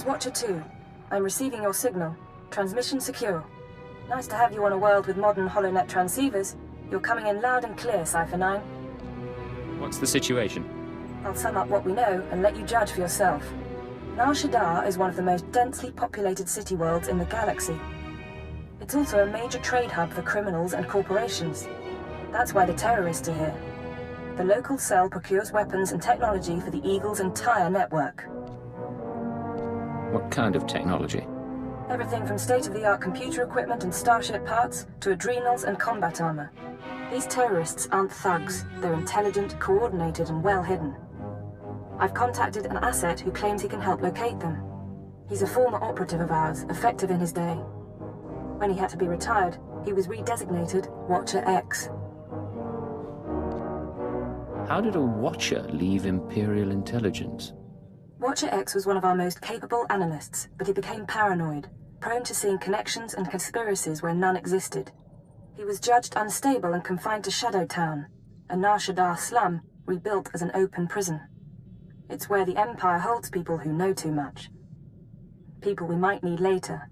is Watcher 2. I'm receiving your signal. Transmission secure. Nice to have you on a world with modern HoloNet transceivers. You're coming in loud and clear, Cipher 9. What's the situation? I'll sum up what we know and let you judge for yourself. Nar Shadaa is one of the most densely populated city worlds in the galaxy. It's also a major trade hub for criminals and corporations. That's why the terrorists are here. The local cell procures weapons and technology for the Eagle's entire network. What kind of technology? Everything from state-of-the-art computer equipment and starship parts to adrenals and combat armor. These terrorists aren't thugs. They're intelligent, coordinated, and well hidden. I've contacted an asset who claims he can help locate them. He's a former operative of ours, effective in his day. When he had to be retired, he was redesignated Watcher X. How did a Watcher leave Imperial intelligence? Watcher X was one of our most capable analysts, but he became paranoid, prone to seeing connections and conspiracies where none existed. He was judged unstable and confined to Shadow Town, a Nar Shadaa slum rebuilt as an open prison. It's where the Empire holds people who know too much. People we might need later.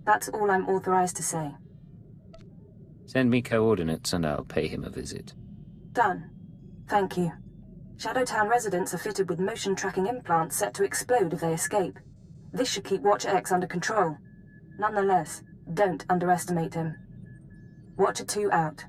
That's all I'm authorized to say. Send me coordinates and I'll pay him a visit. Done. Thank you. Shadowtown residents are fitted with motion tracking implants set to explode if they escape. This should keep Watcher X under control. Nonetheless, don't underestimate him. Watcher 2 out.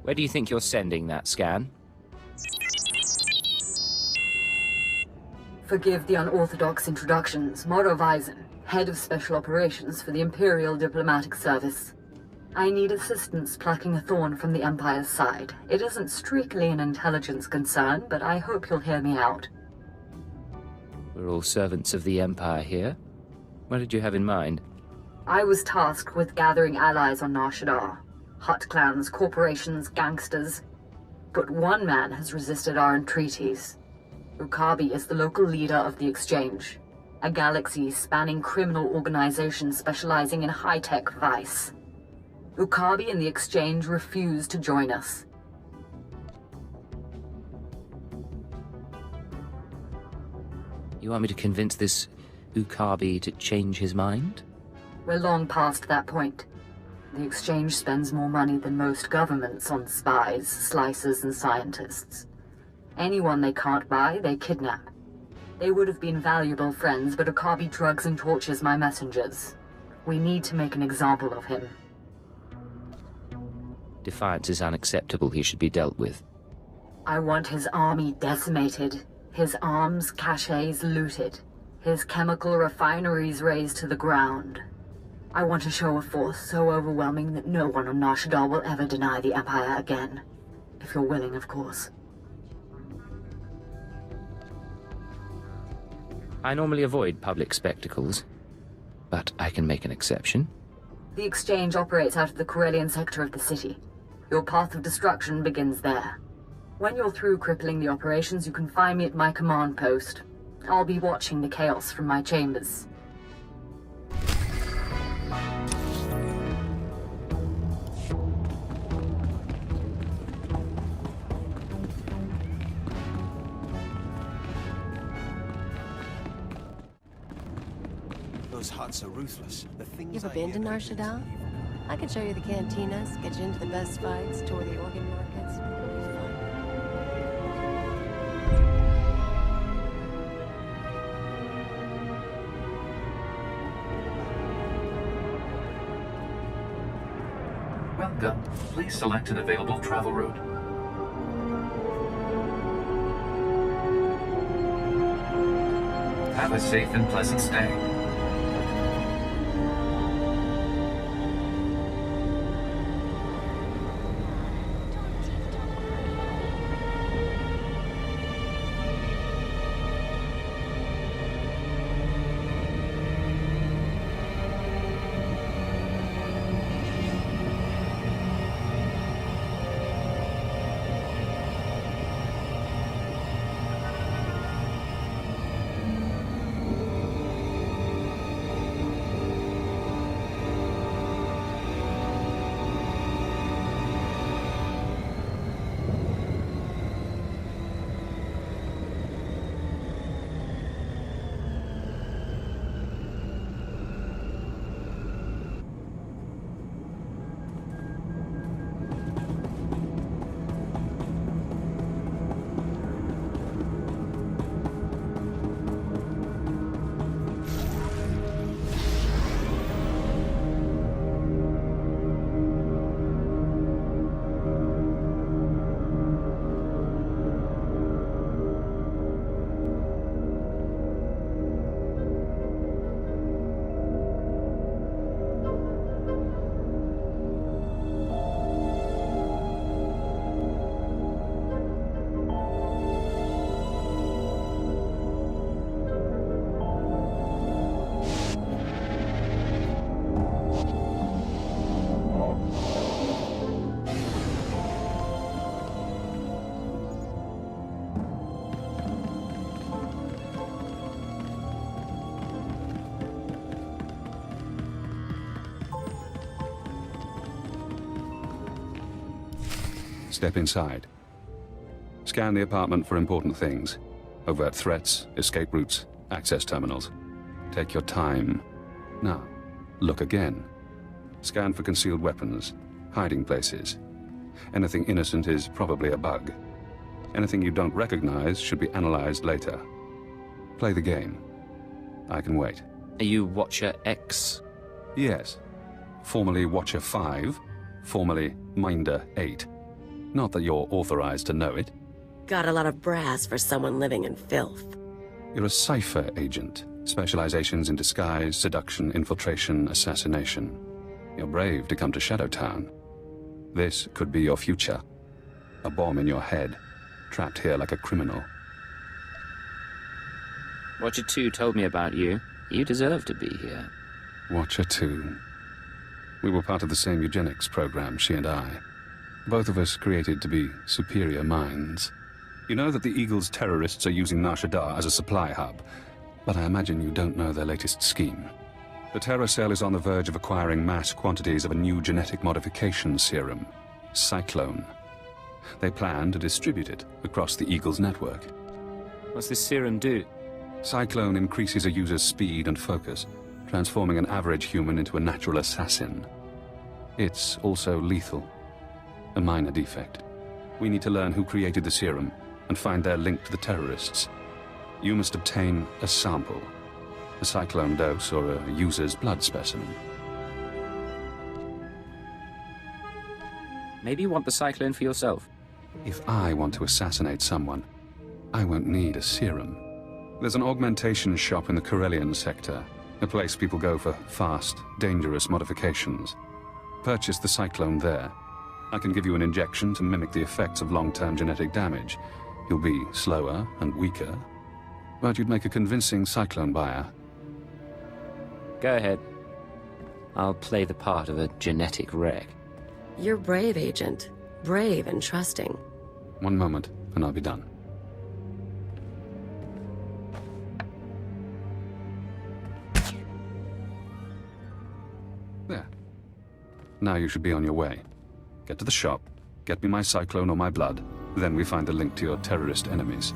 Where do you think you're sending that scan? Forgive the unorthodox introductions. Moro Vizon, head of special operations for the Imperial Diplomatic Service. I need assistance plucking a thorn from the Empire's side. It isn't strictly an intelligence concern, but I hope you'll hear me out. We're all servants of the Empire here. What did you have in mind? I was tasked with gathering allies on Nar Shadaa. Hut clans, corporations, gangsters. But one man has resisted our entreaties. Ukabi is the local leader of the Exchange, a galaxy-spanning criminal organization specializing in high-tech vice. Ukabi and the Exchange refuse to join us. You want me to convince this Ukabi to change his mind? We're long past that point. The Exchange spends more money than most governments on spies, slicers, and scientists. Anyone they can't buy, they kidnap. They would have been valuable friends, but Ukabi drugs and tortures my messengers. We need to make an example of him. Defiance is unacceptable. He should be dealt with. I want his army decimated, his arms caches looted, his chemical refineries razed to the ground. I want a show of force so overwhelming that no one on Nar Shadaa will ever deny the Empire again. If you're willing, of course. I normally avoid public spectacles, but I can make an exception. The Exchange operates out of the Corellian sector of the city. Your path of destruction begins there. When you're through crippling the operations, you can find me at my command post. I'll be watching the chaos from my chambers. Those huts are ruthless. The things You ever been to Nar Shadaa? I could show you the cantinas, get you into the best fights, tour the organ markets. It'll be fun. Welcome. Please select an available travel route. Have a safe and pleasant stay. Step inside. Scan the apartment for important things. Overt threats, escape routes, access terminals. Take your time. Now, look again. Scan for concealed weapons, hiding places. Anything innocent is probably a bug. Anything you don't recognize should be analyzed later. Play the game. I can wait. Are you Watcher X? Yes. Formerly Watcher 5, formerly Minder 8. Not that you're authorized to know it. Got a lot of brass for someone living in filth. You're a Cipher agent. Specializations in disguise, seduction, infiltration, assassination. You're brave to come to Shadowtown. This could be your future. A bomb in your head, trapped here like a criminal. Watcher 2 told me about you. You deserve to be here. Watcher 2. We were part of the same eugenics program, she and I. Both of us created to be superior minds. You know that the Eagle's terrorists are using Nar Shadaa as a supply hub, but I imagine you don't know their latest scheme. The Terror Cell is on the verge of acquiring mass quantities of a new genetic modification serum, Cyclone. They plan to distribute it across the Eagle's network. What's this serum do? Cyclone increases a user's speed and focus, transforming an average human into a natural assassin. It's also lethal. A minor defect. We need to learn who created the serum and find their link to the terrorists. You must obtain a sample, a cyclone dose or a user's blood specimen. Maybe you want the cyclone for yourself. If I want to assassinate someone, I won't need a serum. There's an augmentation shop in the Corellian sector, a place people go for fast, dangerous modifications. Purchase the cyclone there. I can give you an injection to mimic the effects of long-term genetic damage. You'll be slower and weaker, but you'd make a convincing cyclone buyer. Go ahead. I'll play the part of a genetic wreck. You're brave, Agent. Brave and trusting. One moment, and I'll be done. There. Now you should be on your way. Get to the shop, get me my cyclone or my blood, then we find the link to your terrorist enemies.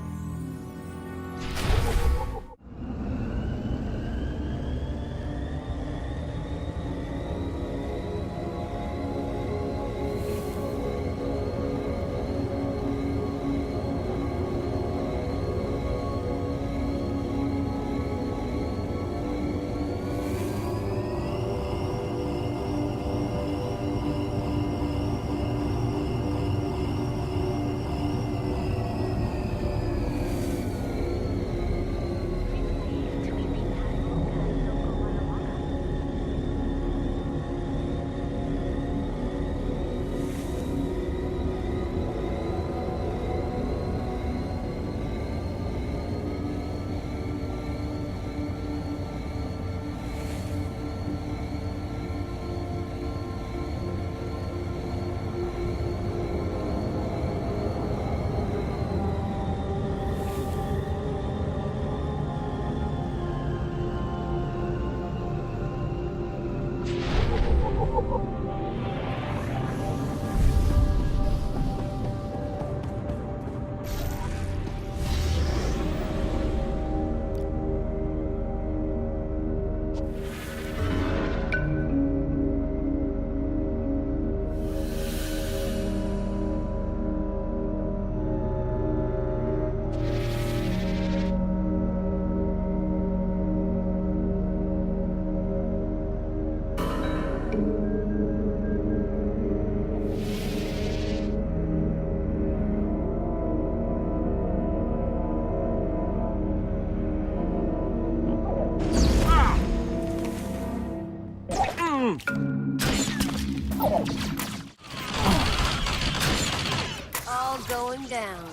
All going down.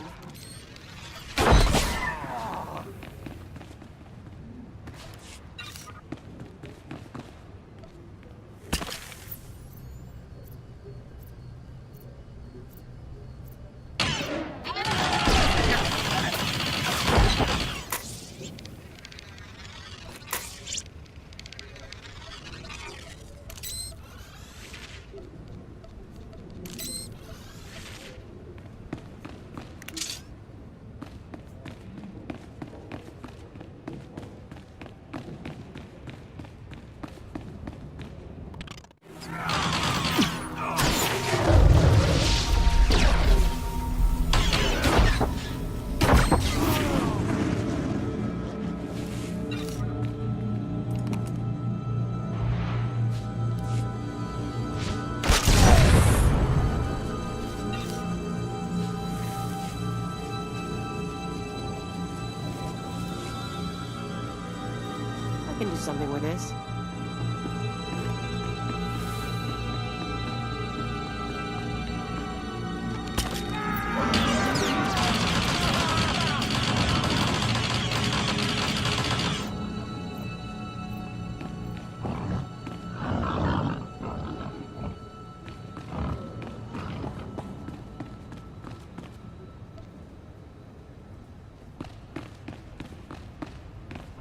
I can do something with this.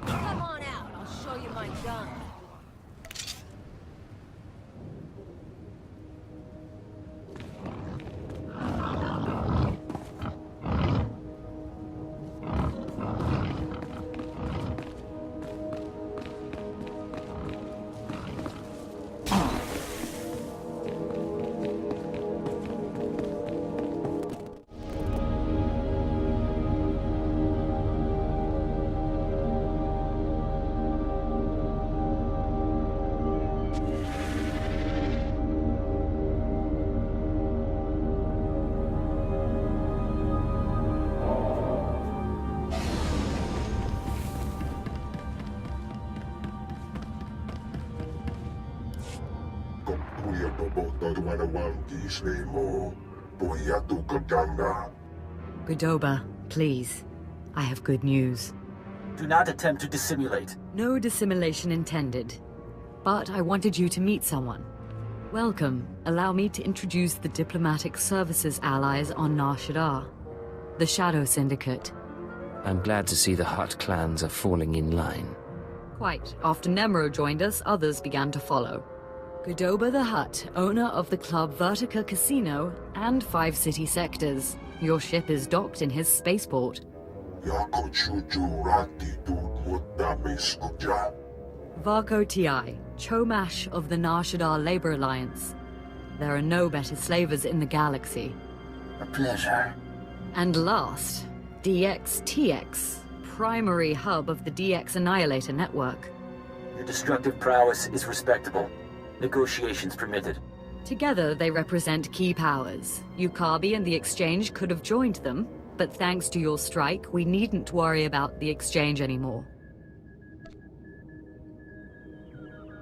Come on out, I'll show you my gun. Godoba, please. I have good news. Do not attempt to dissimulate. No dissimulation intended. But I wanted you to meet someone. Welcome. Allow me to introduce the Diplomatic Services allies on Nar Shadaa. The Shadow Syndicate. I'm glad to see the Hutt clans are falling in line. Quite. After Nemro joined us, others began to follow. Godoba the Hutt, owner of the club Vertica Casino and 5 city sectors. Your ship is docked in his spaceport. Varko Ti, Chomash of the Nar Shadaa Labor Alliance. There are no better slavers in the galaxy. A pleasure. And last, DXTX, primary hub of the DX Annihilator network. Your destructive prowess is respectable. Negotiations permitted. Together, they represent key powers. Ukabi and the Exchange could have joined them, but thanks to your strike, we needn't worry about the Exchange anymore.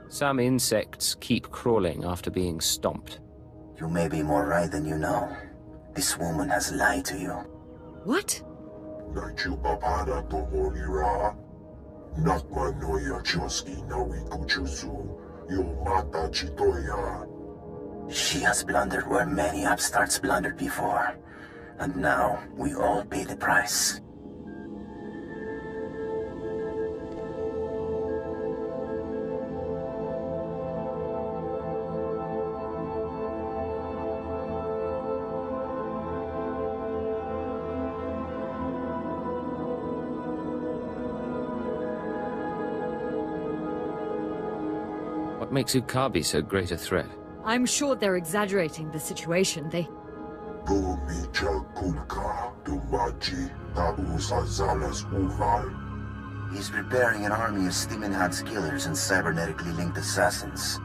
Some insects keep crawling after being stomped. You may be more right than you know. This woman has lied to you. What? She has blundered where many upstarts blundered before. And now, we all pay the price. makes Ukabi so great a threat? I'm sure they're exaggerating the situation. He's preparing an army of steam-enhanced killers and cybernetically linked assassins.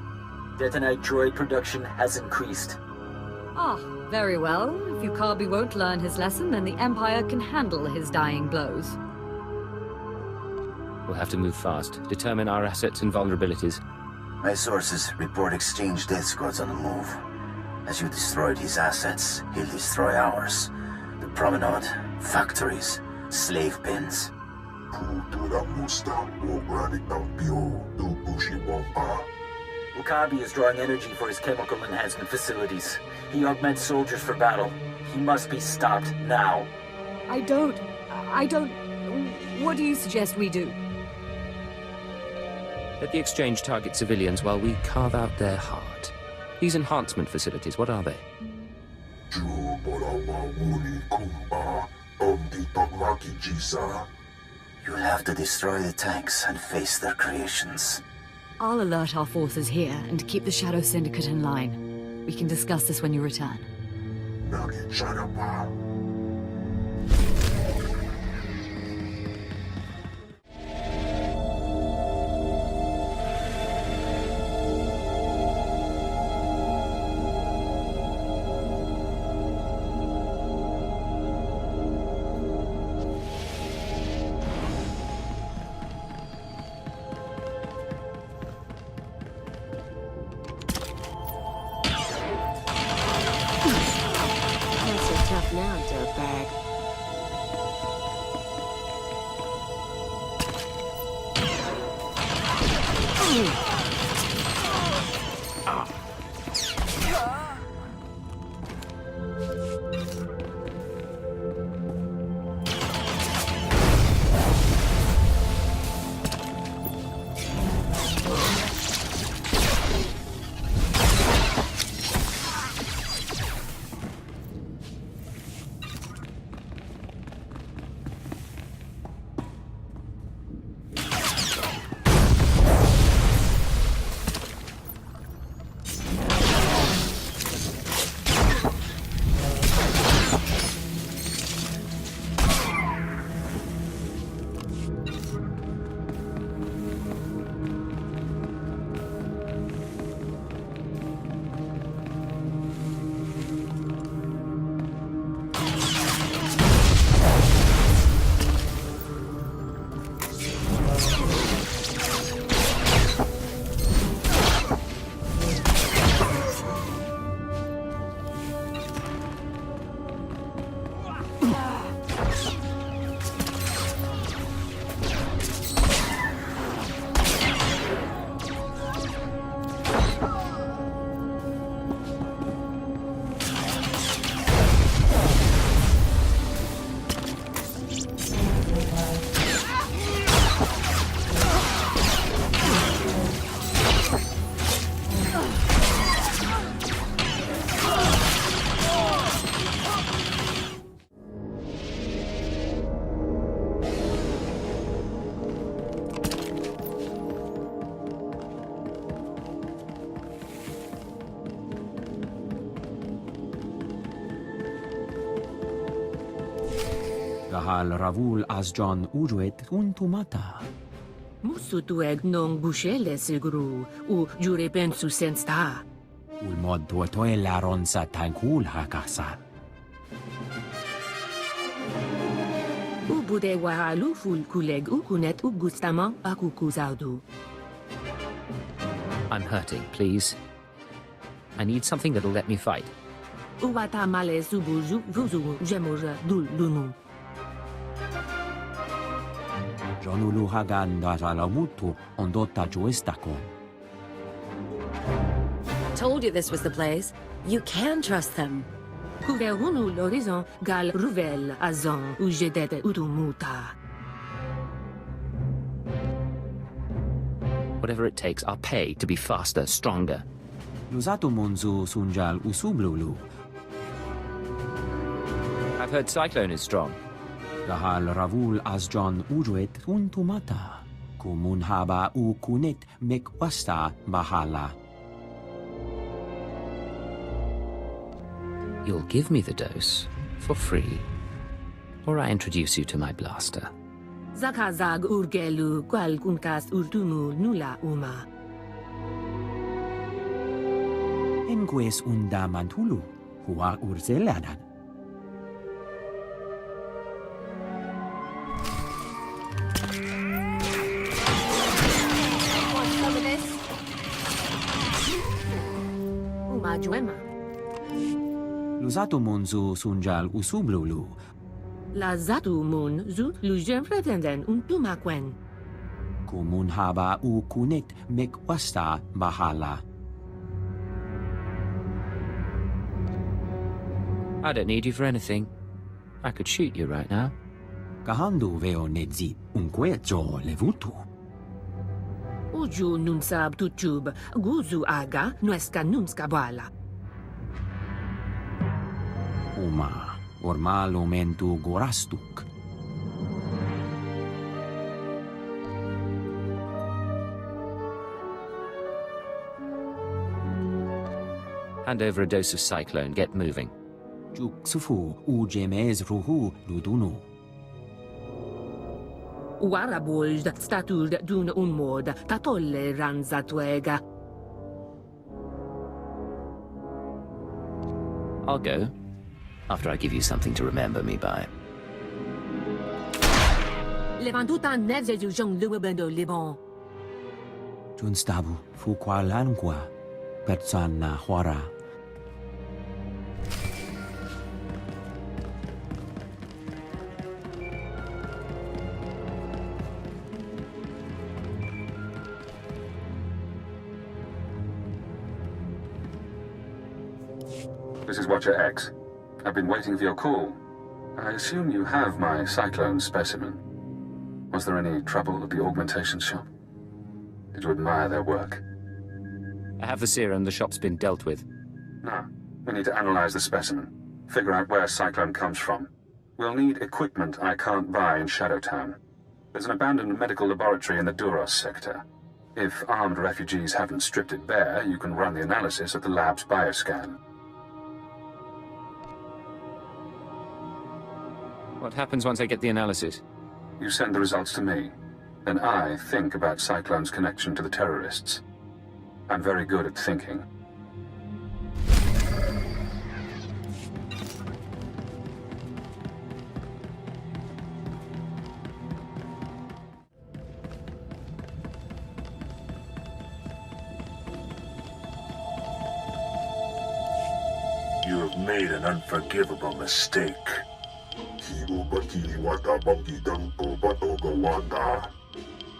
Detonite droid production has increased. Ah, very well. If Ukabi won't learn his lesson, then the Empire can handle his dying blows. We'll have to move fast, determine our assets and vulnerabilities. My sources report exchange death squads on the move. As you destroyed his assets, he'll destroy ours. The promenade, factories, slave pens. Ukabi is drawing energy for his chemical enhancement facilities. He augments soldiers for battle. He must be stopped now. I don't... What do you suggest we do? Let the exchange target civilians while we carve out their heart. These enhancement facilities, what are they? You'll have to destroy the tanks and face their creations. I'll alert our forces here and keep the Shadow Syndicate in line. We can discuss this when you return. Now, dirtbag. Gahal Ravul Asjon Uruet Untumata. Musutueg non bushele sigru, u jure pensu sensta. Ulmod tuotoe laron sa tankul hakasa. Ubude wahalu ful kuleg ukunet ugustama akukuzaudu. I'm hurting, please. I need something that'll let me fight. Uwata male subuju vuzu jemura dul lunu. Jonulu hagan dazalamutu ondota juestako. Told you this was the place. You can trust them. Kuverunu l'horizon gal ruvel azon ujedete utumuta. Whatever it takes, I'll pay to be faster, stronger. Luzato munzu sunjal usublulu. I've heard Cyclone is strong. Gahal Ravul Asjon Uruet Untumata. Kumunhaba u kunit mekwasta bahala. You'll give me the dose for free, or I introduce you to my blaster. Zakazag urgelu qual kunkas urtumu nula uma. Enques unda mantulu, hua urzeladan. Want some of this? Uma juema. Lusato monzu sunjal usublulu. La zatu mun zu lujem pretenden untumakwen. Kumunhaba u kunit mekwasta bahala. I don't need you for anything. I could shoot you right now. Kahandu veo nedzi unquejo levutu. Uju nunsab tutub, guzu aga, nuesca nunska bala. Uma, ormal omentu gorastuk. Hand over a dose of Cyclone. Get moving. Juk sufu ujemes ruhu ludunu. Warabold statud dun unmod, tatolle ranzatuega. I'll go, after I give you something to remember me by. Levantuta nevze du jong luebendo libon. Junstabu fuqualangua, persana huara. This is Watcher X. I've been waiting for your call. I assume you have my Cyclone specimen. Was there any trouble at the augmentation shop? Did you admire their work? I have the serum. The shop's been dealt with. No. We need to analyze the specimen. Figure out where Cyclone comes from. We'll need equipment I can't buy in Shadowtown. There's an abandoned medical laboratory in the Duros sector. If armed refugees haven't stripped it bare, you can run the analysis at the lab's bioscan. What happens once I get the analysis? You send the results to me. Then I think about Cyclone's connection to the terrorists. I'm very good at thinking. You have made an unforgivable mistake.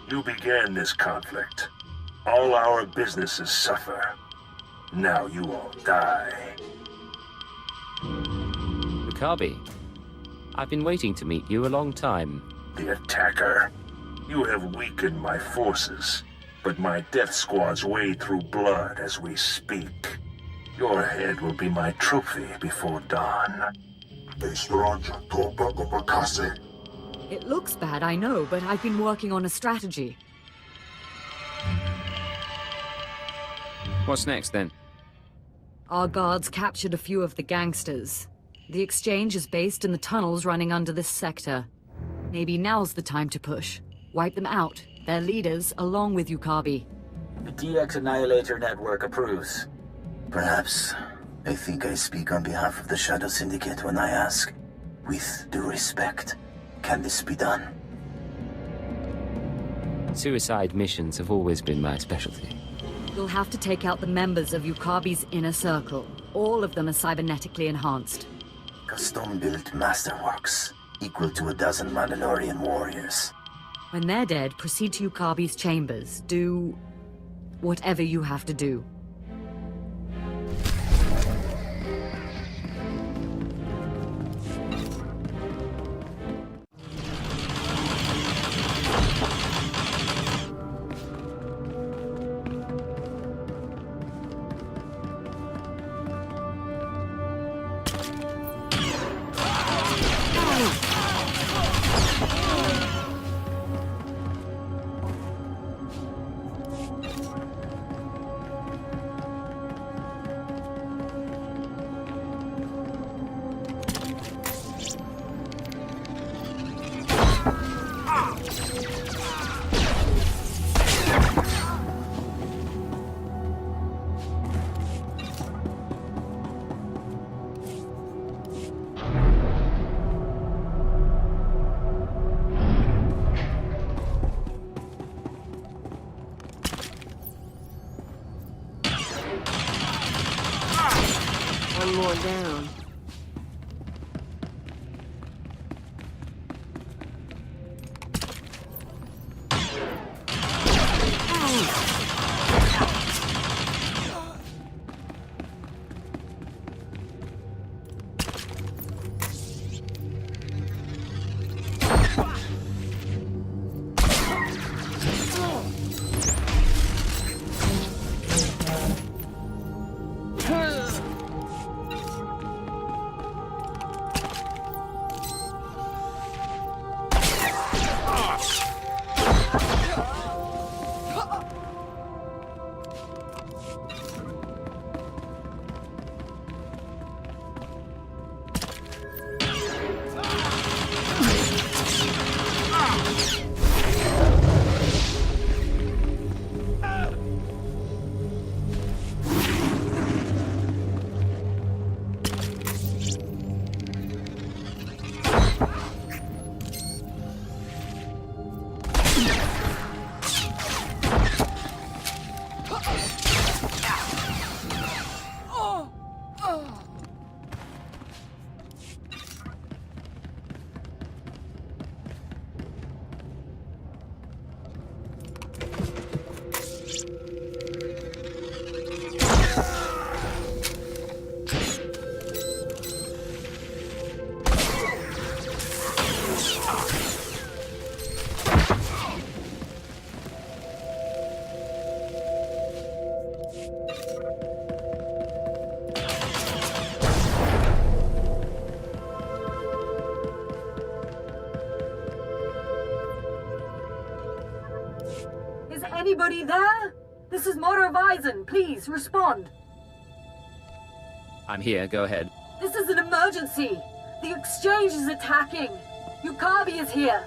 You began this conflict. All our businesses suffer. Now you all die. Rukabi, I've been waiting to meet you a long time. The attacker. You have weakened my forces, but my death squads wade through blood as we speak. Your head will be my trophy before dawn. It looks bad, I know, but I've been working on a strategy. What's next, then? Our guards captured a few of the gangsters. The exchange is based in the tunnels running under this sector. Maybe now's the time to push. Wipe them out, their leaders, along with Yukabi. The DX Annihilator Network approves. Perhaps. I think I speak on behalf of the Shadow Syndicate when I ask, with due respect, can this be done? Suicide missions have always been my specialty. You'll have to take out the members of Yukabi's inner circle. All of them are cybernetically enhanced. Custom-built masterworks, equal to a dozen Mandalorian warriors. When they're dead, proceed to Yukabi's chambers. Do whatever you have to do. one more down. Anybody there? This is Motto Visen. Please, respond. I'm here, go ahead. This is an emergency. The exchange is attacking. Yukabi is here.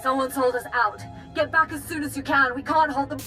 Someone's hold us out. Get back as soon as you can. We can't hold them.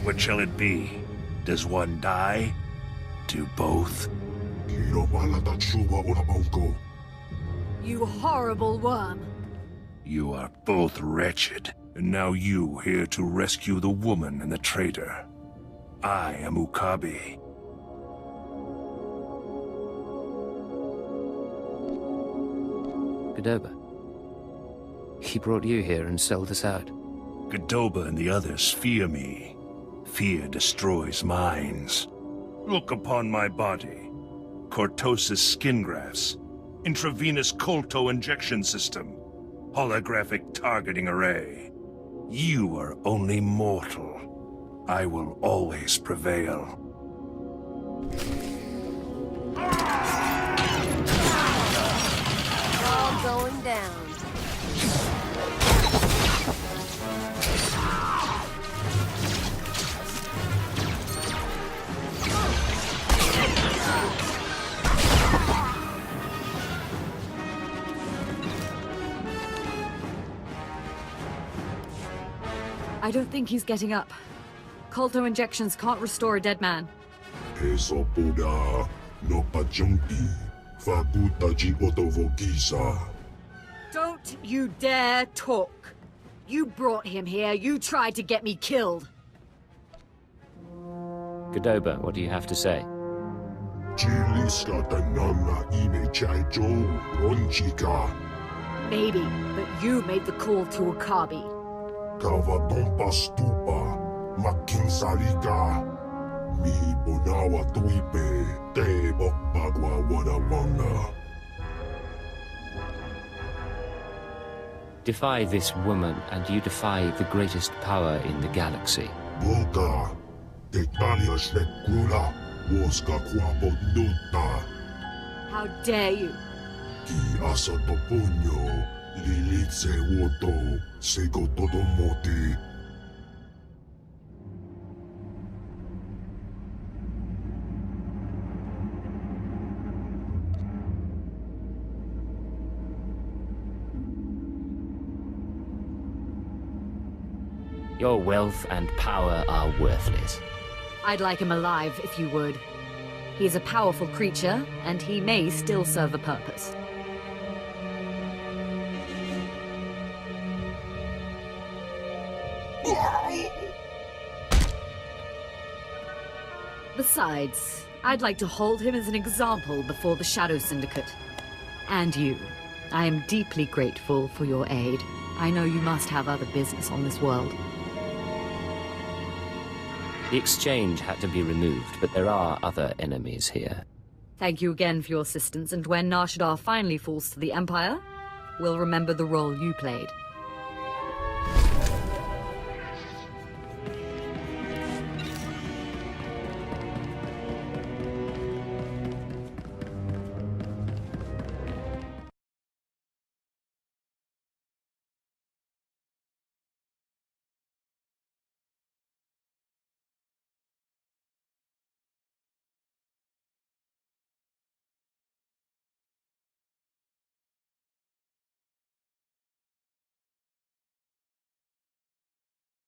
What shall it be? Does one die? Do both? You horrible worm. You are both wretched, and now you here to rescue the woman and the traitor. I am Ukabi. Godoba. He brought you here and sold us out. Godoba and the others fear me. Fear destroys minds. Look upon my body. Cortosis skin grafts. Intravenous Kolto injection system. Holographic targeting array. You are only mortal. I will always prevail. All going down. I don't think he's getting up. Kolto injections can't restore a dead man. Don't you dare talk. You brought him here. You tried to get me killed. Godoba, what do you have to say? Maybe, but you made the call to Ukabi. Kavadompa stupa, makin salika. Mi bonawa tuipe, te bokpagwa 101. Defy this woman, and you defy the greatest power in the galaxy. Boga, Tectalia Shlekrula, Woska Quapo Nuta. How dare you? Ki Asotopunyo, Lilitse Woto, Sego Todomoti. Your wealth and power are worthless. I'd like him alive, if you would. He's a powerful creature, and he may still serve a purpose. Besides, I'd like to hold him as an example before the Shadow Syndicate. And you. I am deeply grateful for your aid. I know you must have other business on this world. The exchange had to be removed, but there are other enemies here. Thank you again for your assistance, and when Nar Shadaa finally falls to the Empire, we'll remember the role you played.